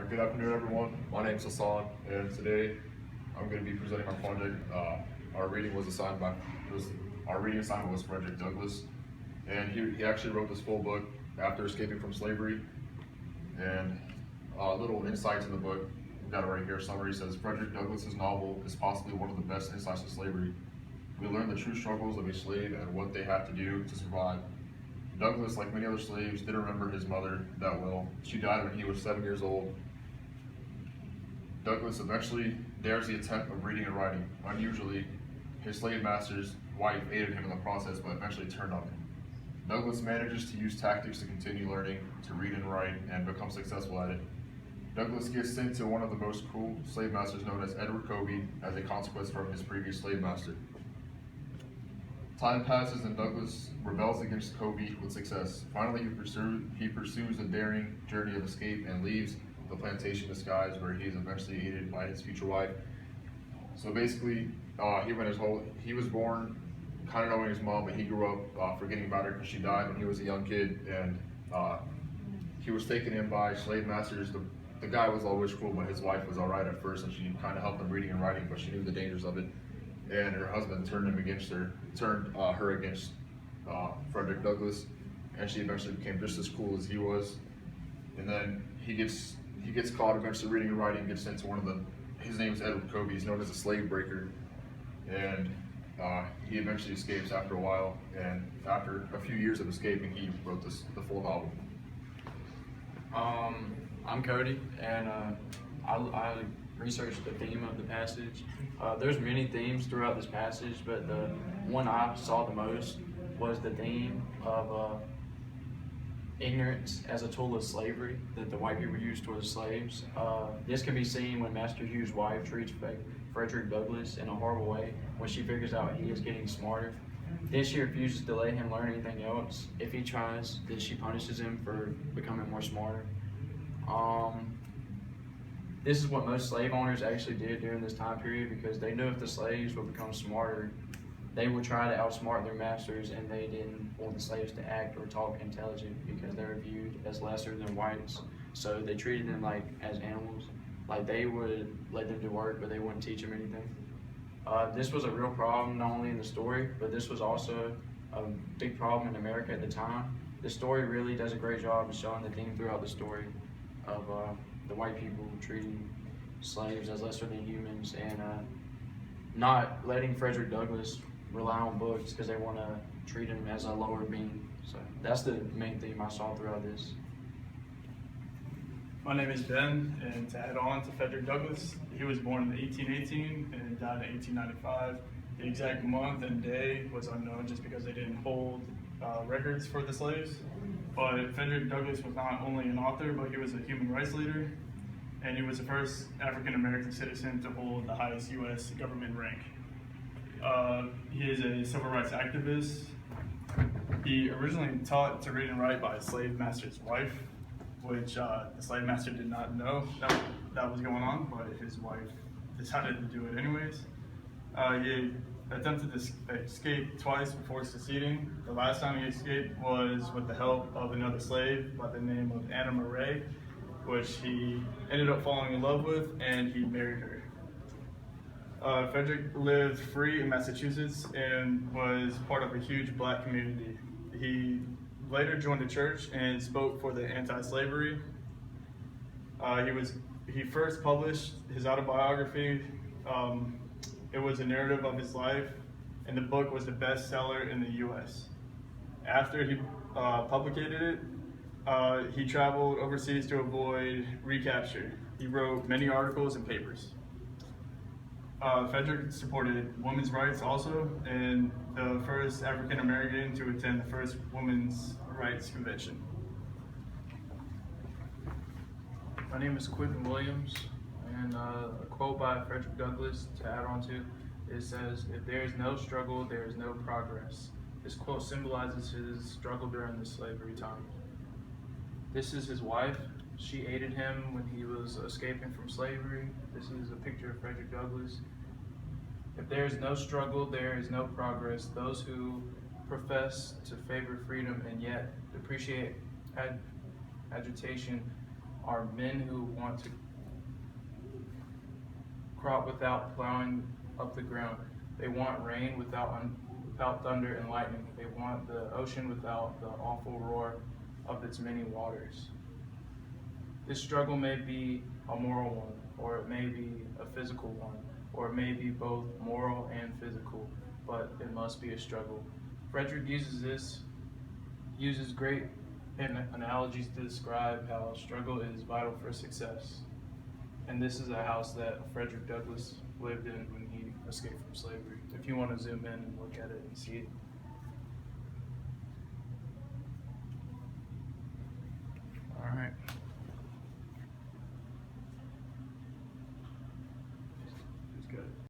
Good afternoon, everyone. My name is Hassan, and today I'm going to be presenting our project. Our reading was assigned by our reading assignment was Frederick Douglass, and he actually wrote this full book after escaping from slavery. And little insights in the book. We've got it right here. Summary says Frederick Douglass's novel is possibly one of the best insights to slavery. We learn the true struggles of a slave and what they have to do to survive. Douglass, like many other slaves, didn't remember his mother that well. She died when he was 7 years old. Douglass eventually dares the attempt of reading and writing. Unusually, his slave master's wife aided him in the process, but eventually turned on him. Douglass manages to use tactics to continue learning, to read and write, and become successful at it. Douglass gets sent to one of the most cruel slave masters known as Edward Covey as a consequence from his previous slave master. Time passes and Douglass rebels against Covey with success. Finally, he pursues a daring journey of escape and leaves the plantation disguise, where he is eventually aided by his future wife. So basically, he was born kind of knowing his mom, but he grew up forgetting about her because she died when he was a young kid, and he was taken in by slave masters. The guy was always cruel, but his wife was all right at first, and she kind of helped him reading and writing, but she knew the dangers of it. And her husband turned her against Frederick Douglass, and she eventually became just as cool as he was. And then he gets caught eventually reading and writing, gets sent to his name is Edward Covey. He's known as a slave breaker, and he eventually escapes after a while. And after a few years of escaping, he wrote the full novel. I'm Cody, and I researched the theme of the passage. There's many themes throughout this passage, but the one I saw the most was the theme of ignorance as a tool of slavery that the white people used toward the slaves. This can be seen when Master Hugh's wife treats Frederick Douglass in a horrible way when she figures out he is getting smarter. Then she refuses to let him learn anything else. If he tries, then she punishes him for becoming more smarter. This is what most slave owners actually did during this time period, because they knew if the slaves would become smarter, they would try to outsmart their masters, and they didn't want the slaves to act or talk intelligent because they were viewed as lesser than whites. So they treated them like as animals. Like they would let them do work, but they wouldn't teach them anything. This was a real problem, not only in the story, but this was also a big problem in America at the time. The story really does a great job of showing the theme throughout the story of the white people treating slaves as lesser than humans, and not letting Frederick Douglass rely on books because they want to treat him as a lower being. So that's the main theme I saw throughout this. My name is Ben, and to add on to Frederick Douglass, he was born in 1818 and died in 1895. The exact month and day was unknown just because they didn't hold records for the slaves. But Frederick Douglass was not only an author, but he was a human rights leader, and he was the first African American citizen to hold the highest U.S. government rank. He is a civil rights activist. He originally taught to read and write by his slave master's wife, which the slave master did not know that was going on, but his wife decided to do it anyways. He attempted to escape twice before succeeding. The last time he escaped was with the help of another slave by the name of Anna Murray, which he ended up falling in love with, and he married her. Frederick lived free in Massachusetts and was part of a huge black community. He later joined the church and spoke for the anti-slavery. He first published his autobiography. It was a narrative of his life, and the book was the bestseller in the U.S. After he publicated it, he traveled overseas to avoid recapture. He wrote many articles and papers. Frederick supported women's rights also, and the first African American to attend the first women's rights convention. My name is Quentin Williams, and a quote by Frederick Douglass to add on to, it says, "If there is no struggle, there is no progress." This quote symbolizes his struggle during the slavery time. This is his wife. She aided him when he was escaping from slavery. This is a picture of Frederick Douglass. If there is no struggle, there is no progress. Those who profess to favor freedom and yet appreciate agitation are men who want to crop without plowing up the ground. They want rain without thunder and lightning. They want the ocean without the awful roar of its many waters. This struggle may be a moral one, or it may be a physical one, or it may be both moral and physical, but it must be a struggle. Frederick uses great analogies to describe how struggle is vital for success. And this is a house that Frederick Douglass lived in when he escaped from slavery. If you want to zoom in and look at it and see it. All right.